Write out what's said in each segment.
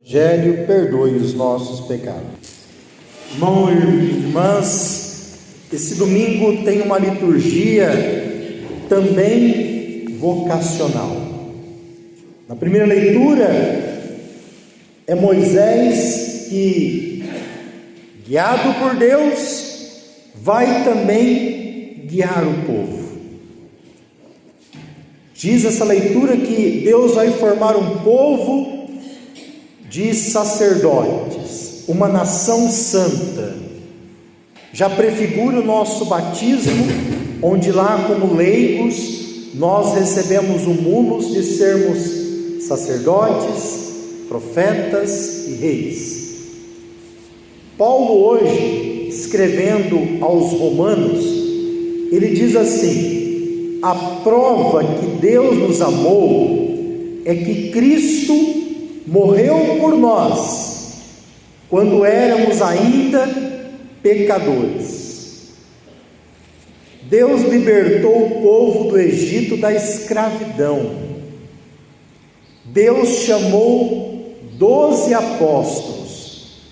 Evangelho, perdoe os nossos pecados. Irmãos e irmãs, esse domingo tem uma liturgia também vocacional. Na primeira leitura é Moisés que, guiado por Deus, vai também guiar o povo. Diz essa leitura que Deus vai formar um povo de sacerdotes, uma nação santa. Já prefigura o nosso batismo, onde lá como leigos nós recebemos o munus de sermos sacerdotes, profetas e reis. Paulo hoje, escrevendo aos Romanos, ele diz assim: a prova que Deus nos amou é que Cristo morreu por nós, quando éramos ainda pecadores. Deus libertou o povo do Egito da escravidão. Deus chamou 12 apóstolos.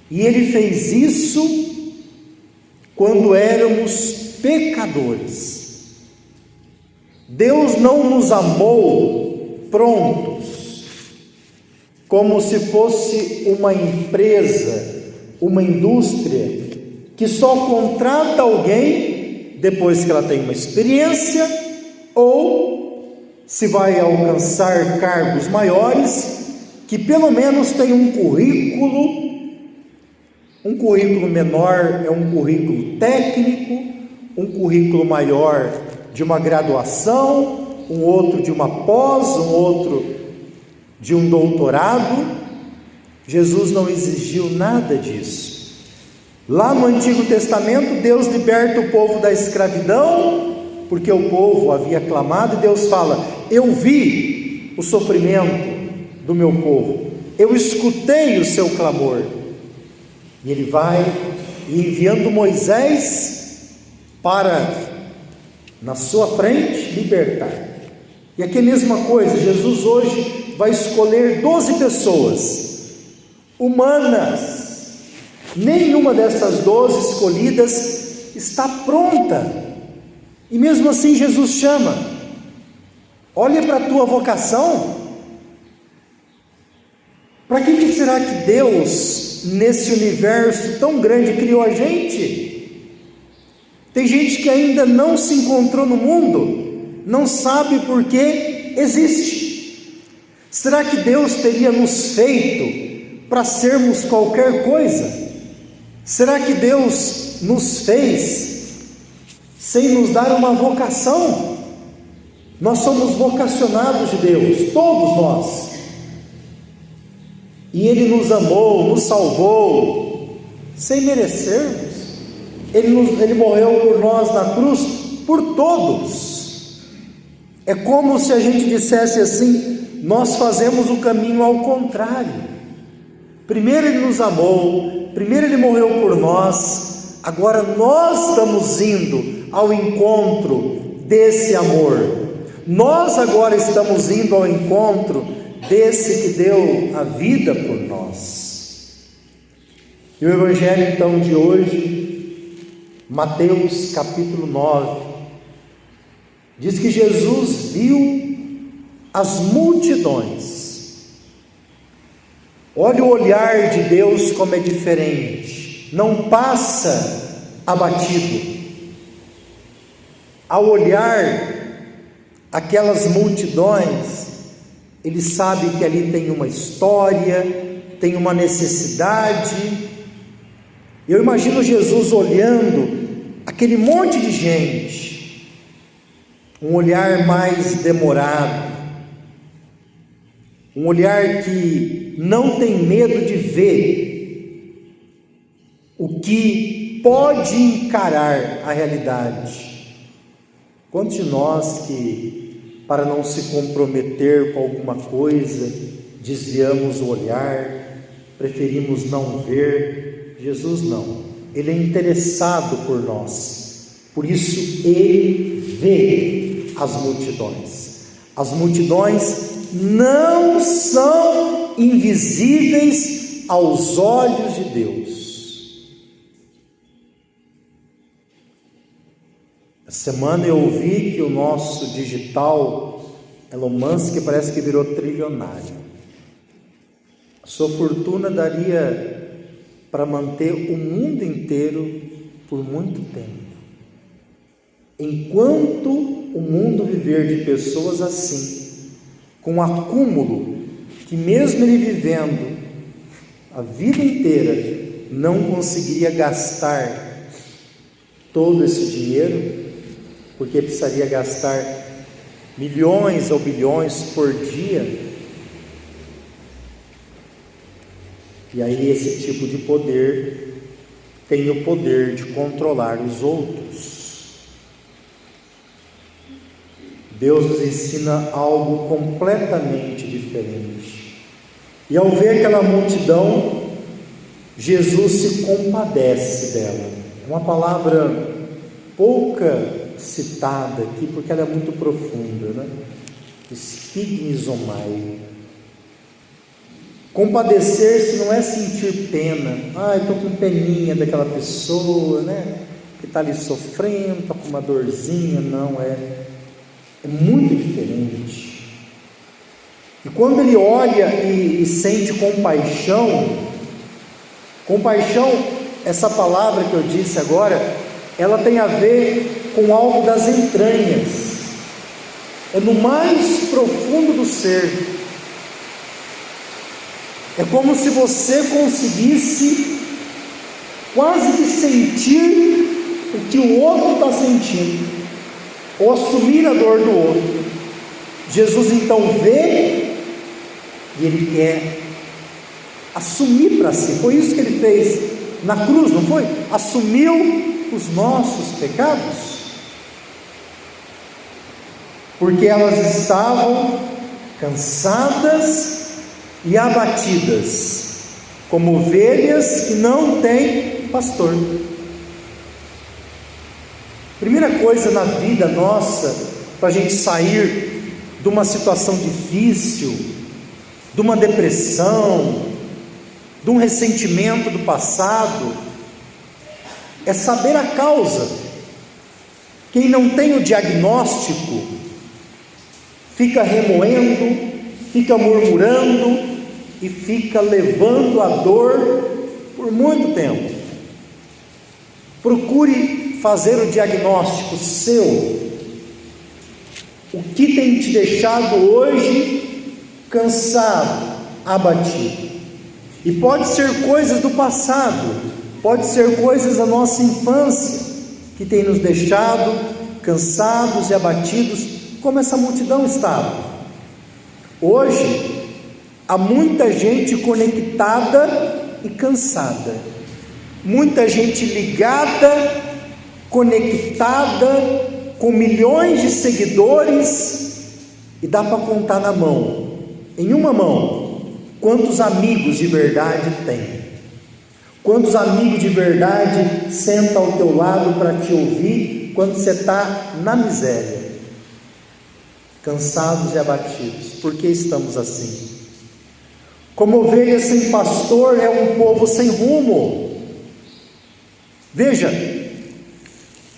E Ele fez isso quando éramos pecadores. Deus não nos amou prontos, como se fosse uma empresa, uma indústria, que só contrata alguém depois que ela tem uma experiência, ou se vai alcançar cargos maiores, que pelo menos tem um currículo menor é um currículo técnico, um currículo maior de uma graduação, um outro de uma pós, um outro de um doutorado. Jesus não exigiu nada disso. Lá no Antigo Testamento, Deus liberta o povo da escravidão, porque o povo havia clamado, e Deus fala: eu vi o sofrimento do meu povo, eu escutei o seu clamor. E Ele vai enviando Moisés para, na sua frente, libertar. E aqui é a mesma coisa, Jesus hoje vai escolher 12 pessoas humanas. Nenhuma dessas 12 escolhidas está pronta, e mesmo assim Jesus chama. Olha para a tua vocação. Para que será que Deus, nesse universo tão grande, criou a gente? Tem gente que ainda não se encontrou no mundo, não sabe por que existe. Será que Deus teria nos feito para sermos qualquer coisa? Será que Deus nos fez sem nos dar uma vocação? Nós somos vocacionados de Deus, todos nós. E Ele nos amou, nos salvou, sem merecermos. Ele morreu por nós na cruz, por todos. É como se a gente dissesse assim: nós fazemos o caminho ao contrário. Primeiro Ele nos amou, primeiro Ele morreu por nós, agora nós estamos indo ao encontro desse amor. Nós agora estamos indo ao encontro desse que deu a vida por nós. E o Evangelho então de hoje, Mateus capítulo 9, diz que Jesus viu as multidões. Olha o olhar de Deus como é diferente, não passa abatido. Ao olhar aquelas multidões, Ele sabe que ali tem uma história, tem uma necessidade. Eu imagino Jesus olhando aquele monte de gente, um olhar mais demorado, um olhar que não tem medo de ver o que pode encarar a realidade. Quantos de nós que, para não se comprometer com alguma coisa, desviamos o olhar, preferimos não ver? Jesus não, Ele é interessado por nós, por isso Ele vê as multidões. As multidões não são invisíveis aos olhos de Deus. Essa semana eu ouvi que o nosso digital Elon Musk parece que virou trilionário. A sua fortuna daria para manter o mundo inteiro por muito tempo. Enquanto o mundo viver de pessoas assim, com acúmulo, que mesmo ele vivendo a vida inteira, não conseguiria gastar todo esse dinheiro, porque precisaria gastar milhões ou bilhões por dia. E aí esse tipo de poder tem o poder de controlar os outros. Deus nos ensina algo completamente diferente. E ao ver aquela multidão, Jesus se compadece dela. É uma palavra pouca citada aqui, porque ela é muito profunda, né? Estigmizomai. Compadecer-se não é sentir pena. Eu estou com peninha daquela pessoa, né? Que está ali sofrendo, está com uma dorzinha. Não, é muito diferente. E quando ele olha e sente compaixão, essa palavra que eu disse agora, ela tem a ver com algo das entranhas, é no mais profundo do ser. É como se você conseguisse quase que sentir o que o outro está sentindo, ou assumir a dor do outro. Jesus então vê e ele quer assumir para si. Foi isso que ele fez na cruz, não foi? Assumiu os nossos pecados, porque elas estavam cansadas e abatidas, como ovelhas que não têm pastor. Primeira coisa na vida nossa, para a gente sair de uma situação difícil, de uma depressão, de um ressentimento do passado, é saber a causa. Quem não tem o diagnóstico fica remoendo, fica murmurando e fica levando a dor por muito tempo. Procure fazer o diagnóstico seu. O que tem te deixado hoje cansado, abatido? E pode ser coisas do passado, pode ser coisas da nossa infância que tem nos deixado cansados e abatidos, como essa multidão estava. Hoje há muita gente conectada e cansada, muita gente ligada, conectada, com milhões de seguidores, e dá para contar na mão, em uma mão, quantos amigos de verdade tem. Quantos amigos de verdade sentam ao teu lado para te ouvir quando você está na miséria, cansados e abatidos? Por que estamos assim? Como ovelhas sem pastor, é um povo sem rumo. Veja,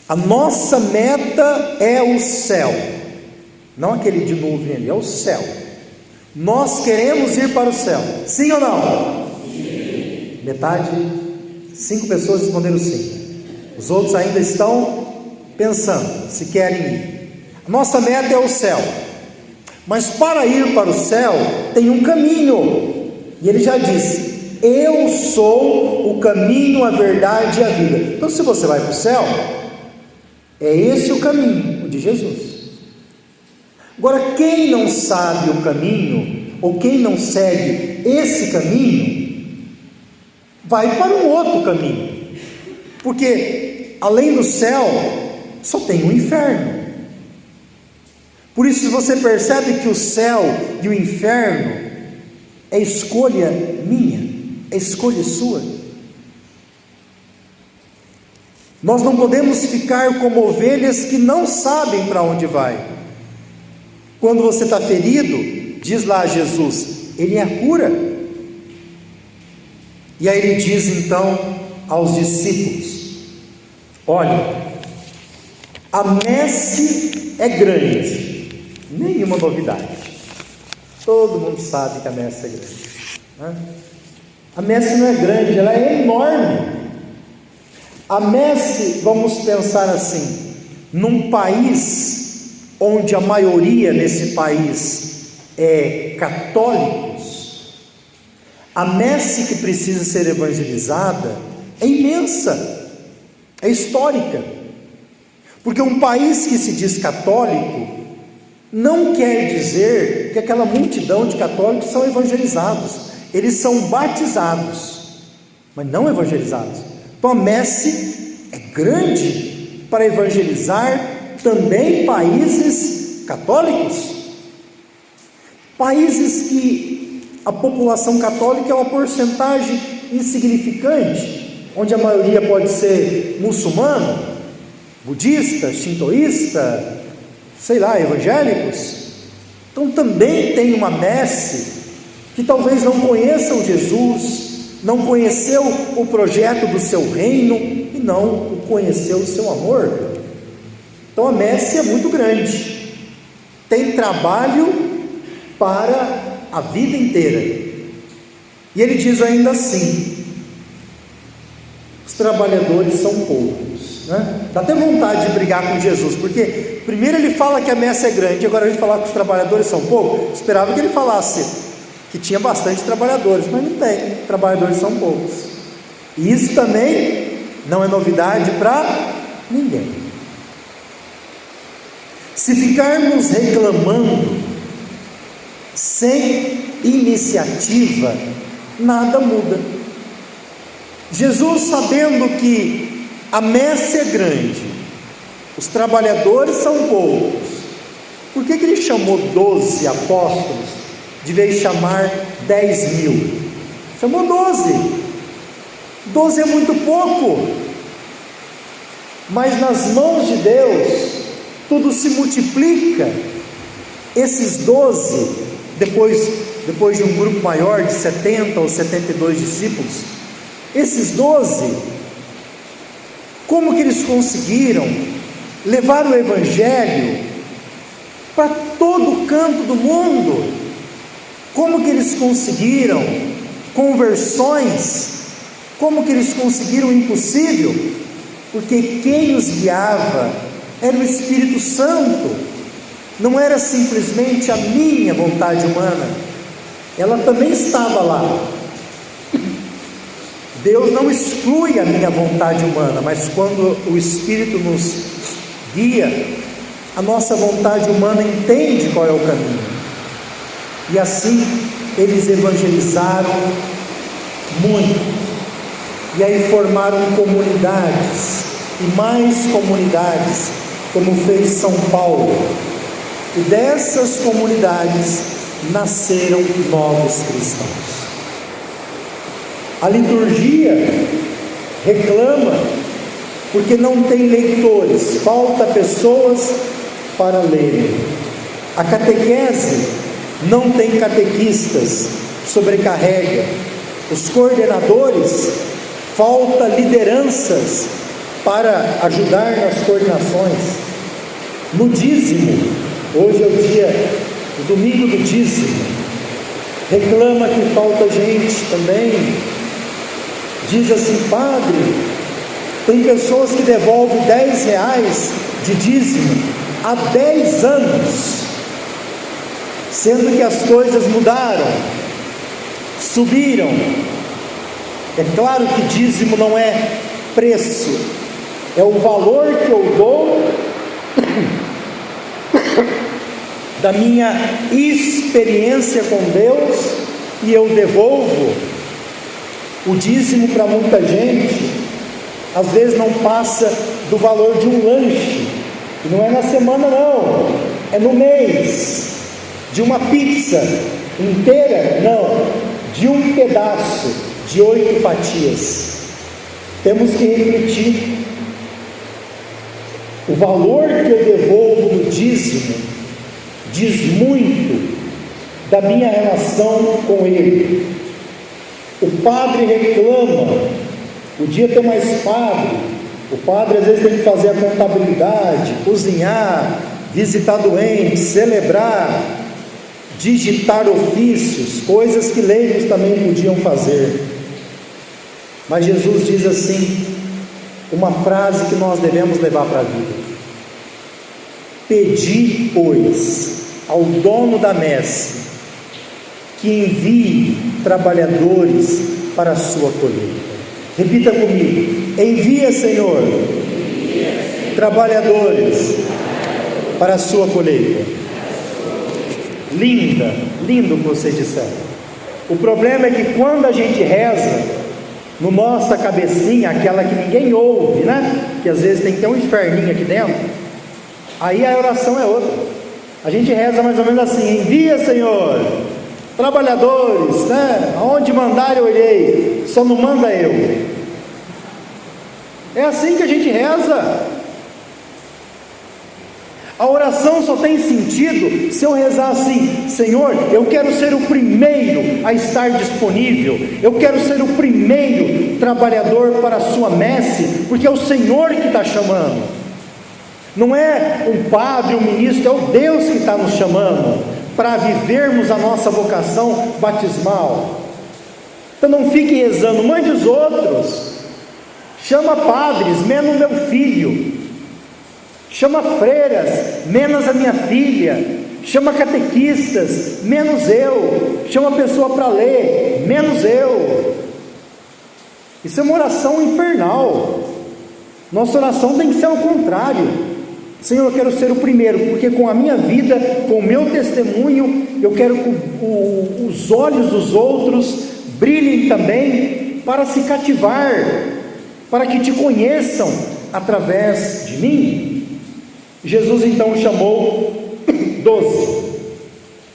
a nossa meta é o céu, não aquele de nuvem ali, é o céu. Nós queremos ir para o céu, sim ou não? Sim. Metade, 5 pessoas responderam sim. Os outros ainda estão pensando se querem ir. A nossa meta é o céu, mas para ir para o céu tem um caminho, e ele já disse: eu sou o caminho, a verdade e a vida. Então, se você vai para o céu, é esse o caminho, o de Jesus. Agora, quem não sabe o caminho, ou quem não segue esse caminho, vai para um outro caminho, porque além do céu só tem o inferno. Por isso você percebe que o céu e o inferno é escolha minha, é escolha sua. Nós não podemos ficar como ovelhas que não sabem para onde vai. Quando você está ferido, diz lá Jesus, Ele é a cura. E aí ele diz então aos discípulos: olha, a messe é grande, nenhuma novidade, todo mundo sabe que a messe é grande, né? A messe não é grande, ela é enorme. A messe, vamos pensar assim, num país onde a maioria nesse país é católicos, a messe que precisa ser evangelizada é imensa, é histórica, porque um país que se diz católico não quer dizer que aquela multidão de católicos são evangelizados, eles são batizados, mas não evangelizados. Então a messe é grande para evangelizar também países católicos, países que a população católica é uma porcentagem insignificante, onde a maioria pode ser muçulmano, budista, shintoísta, sei lá, evangélicos. Então também tem uma messe que talvez não conheçam Jesus, não conheceu o projeto do seu reino e não conheceu o seu amor. Então a messe é muito grande, tem trabalho para a vida inteira. E ele diz ainda assim: os trabalhadores são poucos, né? Dá até vontade de brigar com Jesus, porque primeiro ele fala que a messe é grande, agora a gente fala que os trabalhadores são poucos. Esperava que ele falasse que tinha bastante trabalhadores, mas não tem, trabalhadores são poucos. E isso também não é novidade para ninguém. Se ficarmos reclamando sem iniciativa, nada muda. Jesus, sabendo que a messe é grande, os trabalhadores são poucos, por que ele chamou 12 apóstolos de vez de chamar 10 mil? Chamou 12. 12 é muito pouco, mas nas mãos de Deus tudo se multiplica. Esses 12, depois de um grupo maior de 70 ou 72 discípulos, esses 12, como que eles conseguiram levar o evangelho para todo o canto do mundo? Como que eles conseguiram conversões? Como que eles conseguiram o impossível? Porque quem os guiava era o Espírito Santo. Não era simplesmente a minha vontade humana, ela também estava lá. Deus não exclui a minha vontade humana, mas quando o Espírito nos guia, a nossa vontade humana entende qual é o caminho. E assim eles evangelizaram muito, e aí formaram comunidades, e mais comunidades, como fez São Paulo, e dessas comunidades nasceram novos cristãos. A liturgia reclama porque não tem leitores, falta pessoas para lerem. A catequese não tem catequistas, sobrecarrega. Os coordenadores, falta lideranças para ajudar nas coordenações. No dízimo, hoje é o domingo do dízimo, reclama que falta gente também. Diz assim: padre, tem pessoas que devolvem R$10 de dízimo há 10 anos, sendo que as coisas mudaram, subiram. É claro que dízimo não é preço, é o valor que eu dou da minha experiência com Deus, e eu devolvo. O dízimo para muita gente às vezes não passa do valor de um lanche, e não é na semana não, é no mês. De uma pizza inteira? Não, de um pedaço, de 8 fatias. Temos que refletir. O valor que eu devolvo no dízimo diz muito da minha relação com Ele. O padre reclama, podia ter mais padre. O padre às vezes tem que fazer a contabilidade, cozinhar, visitar doentes, celebrar, digitar ofícios, coisas que leigos também podiam fazer. Mas Jesus diz assim, uma frase que nós devemos levar para a vida: pedi, pois, ao dono da messe que envie trabalhadores para a sua colheita. Repita comigo: envia, Senhor, trabalhadores para a sua colheita. Lindo o que vocês disseram. O problema é que quando a gente reza, no nossa cabecinha, aquela que ninguém ouve, né? Que às vezes tem que ter um inferninho aqui dentro. Aí a oração é outra. A gente reza mais ou menos assim: envia, Senhor, trabalhadores, né? Aonde mandar eu irei, só não manda eu. É assim que a gente reza. A oração só tem sentido se eu rezar assim: Senhor, eu quero ser o primeiro a estar disponível, eu quero ser o primeiro trabalhador para a sua messe, porque é o Senhor que está chamando, não é um padre, um ministro, é o Deus que está nos chamando para vivermos a nossa vocação batismal. Então não fique rezando, mande os outros, chama padres, menos meu filho, chama freiras, menos a minha filha, chama catequistas, menos eu, chama pessoa para ler, menos eu. Isso é uma oração infernal. Nossa oração tem que ser ao contrário: Senhor, eu quero ser o primeiro, porque com a minha vida, com o meu testemunho, eu quero que os olhos dos outros brilhem também, para se cativar, para que te conheçam através de mim. Jesus então chamou 12,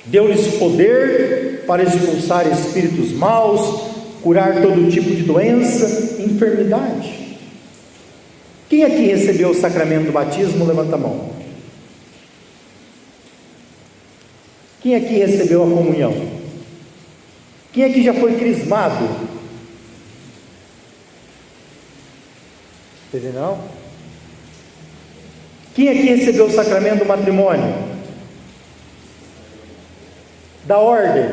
deu-lhes poder para expulsar espíritos maus, curar todo tipo de doença e enfermidade. Quem aqui recebeu o sacramento do batismo? Levanta a mão. Quem aqui recebeu a comunhão? Quem aqui já foi crismado? Entendeu não? Quem aqui recebeu o sacramento do matrimônio? Da ordem?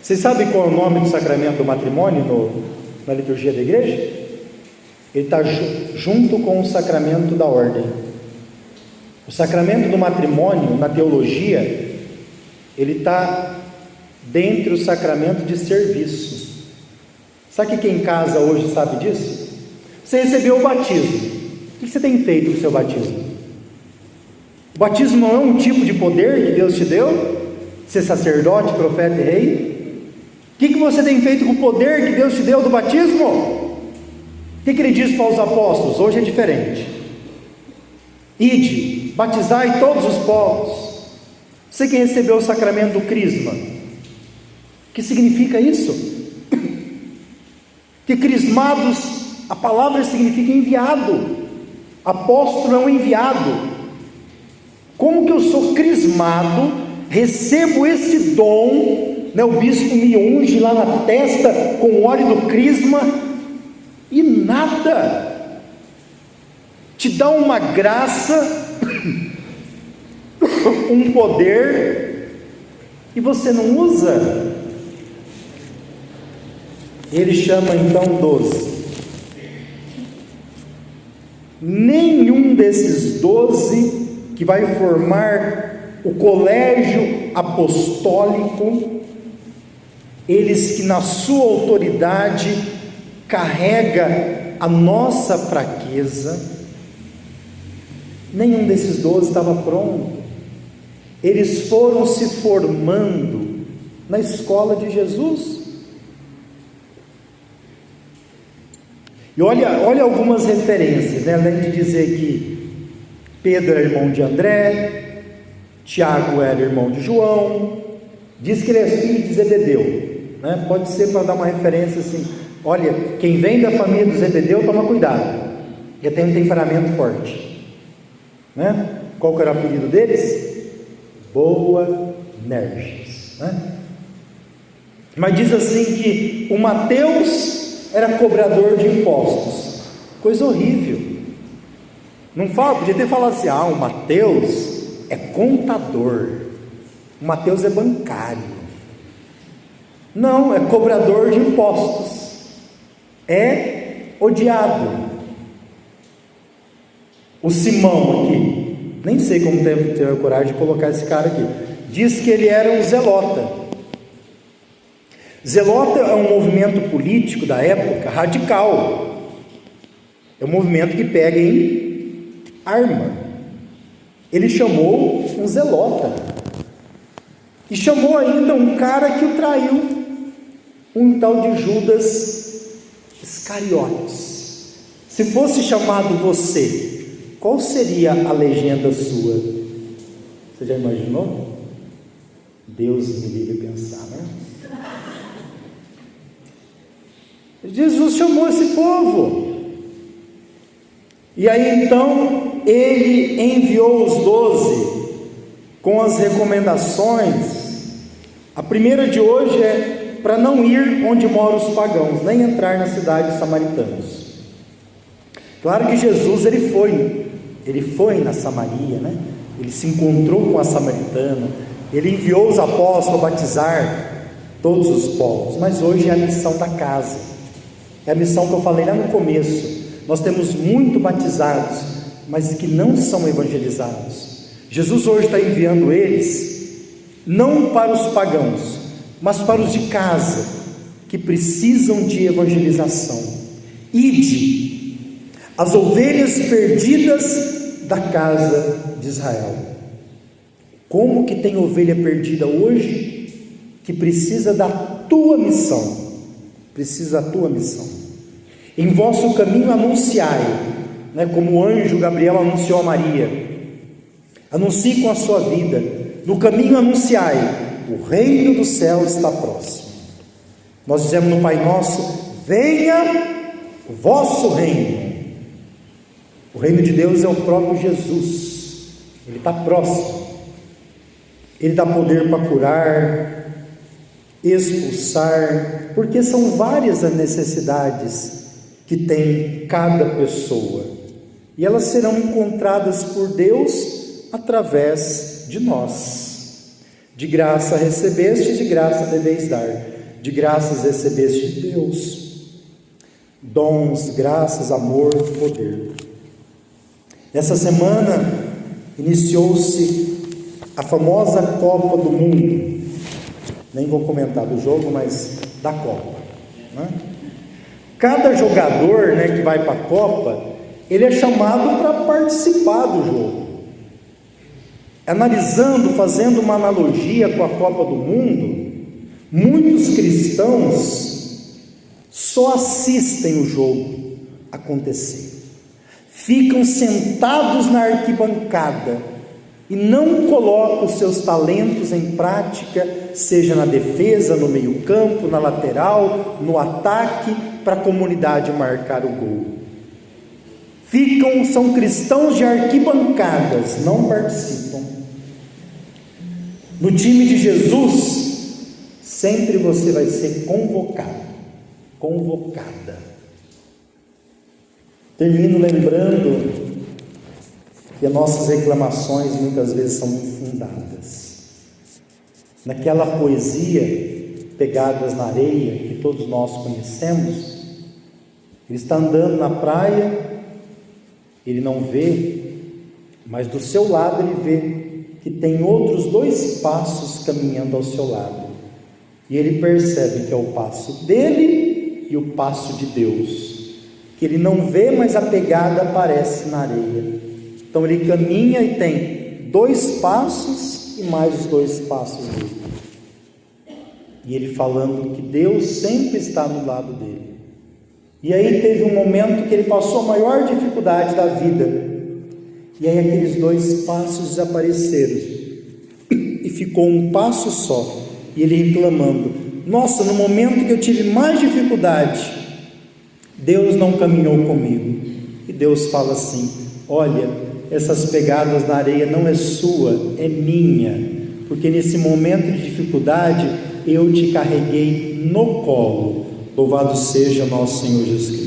Vocês sabem qual é o nome do sacramento do matrimônio na liturgia da igreja? Ele está junto com o sacramento da ordem. O sacramento do matrimônio, na teologia, ele está dentre o sacramento de serviço. Sabe que quem casa hoje sabe disso? Você recebeu o batismo. O que você tem feito com o seu batismo? O batismo não é um tipo de poder que Deus te deu? Ser sacerdote, profeta e rei? O que você tem feito com o poder que Deus te deu do batismo? O que ele diz para os apóstolos? Hoje é diferente. Ide, batizai todos os povos. Você que recebeu o sacramento do crisma, o que significa isso? Que crismados, a palavra significa enviado. Apóstolo é um enviado. Como que eu sou crismado, recebo esse dom, né? O bispo me unge lá na testa com o óleo do crisma, e nada te dá uma graça, um poder, e você não usa. Ele chama então 12. Nenhum desses 12 que vai formar o colégio apostólico, eles que na sua autoridade carrega a nossa fraqueza, nenhum desses 12 estava pronto. Eles foram se formando na escola de Jesus. E olha algumas referências, né? Além de dizer que Pedro era irmão de André, Tiago era irmão de João, diz que ele é filho de Zebedeu, né? Pode ser para dar uma referência assim: olha, quem vem da família do Zebedeu, toma cuidado, ele tem um temperamento forte, né? Qual que era o apelido deles? Boanerges. né? Mas diz assim que o Mateus era cobrador de impostos, coisa horrível. Não fala, podia ter falado assim: o Mateus é contador, o Mateus é bancário. Não, é cobrador de impostos, é odiado. O Simão aqui, nem sei como teve a coragem de colocar esse cara aqui, diz que ele era um zelota. Zelota é um movimento político da época radical, é um movimento que pega em arma. Ele chamou um zelota, e chamou ainda um cara que o traiu, um tal de Judas Iscariotes. Se fosse chamado você, qual seria a legenda sua? Você já imaginou? Deus me livre pensar, né? Jesus chamou esse povo, e aí então ele enviou os 12 com as recomendações. A primeira de hoje é para não ir onde moram os pagãos, nem entrar na cidade dos samaritanos. Claro que Jesus ele foi na Samaria, né? Ele se encontrou com a samaritana, ele enviou os apóstolos a batizar todos os povos, mas hoje é a missão da casa. É a missão que eu falei lá no começo. Nós temos muito batizados, mas que não são evangelizados. Jesus hoje está enviando eles, não para os pagãos, mas para os de casa, que precisam de evangelização. Ide, as ovelhas perdidas da casa de Israel. Como que tem ovelha perdida hoje, que precisa da tua missão? Precisa da tua missão. Em vosso caminho anunciai, né, como o anjo Gabriel anunciou a Maria. Anuncie com a sua vida. No caminho anunciai: o reino do céu está próximo. Nós dizemos no Pai Nosso: venha o vosso reino. O reino de Deus é o próprio Jesus. Ele está próximo. Ele dá poder para curar, expulsar, porque são várias as necessidades que tem cada pessoa, e elas serão encontradas por Deus através de nós. De graça recebeste, de graça deveis dar. De graças recebeste de Deus dons, graças, amor, poder. Essa semana iniciou-se a famosa Copa do Mundo. Nem vou comentar do jogo, mas da Copa, né? Cada jogador, né, que vai para a Copa, ele é chamado para participar do jogo. Analisando, fazendo uma analogia com a Copa do Mundo, muitos cristãos só assistem o jogo acontecer, ficam sentados na arquibancada e não colocam os seus talentos em prática, seja na defesa, no meio-campo, na lateral, no ataque, para a comunidade marcar o gol. São cristãos de arquibancadas, não participam. No time de Jesus, sempre você vai ser convocado, convocada. Termino lembrando que as nossas reclamações muitas vezes são infundadas. Naquela poesia, Pegadas na Areia, que todos nós conhecemos, ele está andando na praia, ele não vê, mas do seu lado ele vê que tem outros 2 passos caminhando ao seu lado, e ele percebe que é o passo dele e o passo de Deus, que ele não vê, mas a pegada aparece na areia. Então ele caminha e tem 2 passos e mais os 2 passos dele, e ele falando que Deus sempre está no lado dele. E aí teve um momento que ele passou a maior dificuldade da vida, e aí aqueles 2 passos desapareceram, e ficou um passo só, e ele reclamando: nossa, no momento que eu tive mais dificuldade, Deus não caminhou comigo. E Deus fala assim: olha, essas pegadas na areia não é sua, é minha. porque nesse momento de dificuldade eu te carreguei no colo. Louvado seja nosso Senhor Jesus Cristo.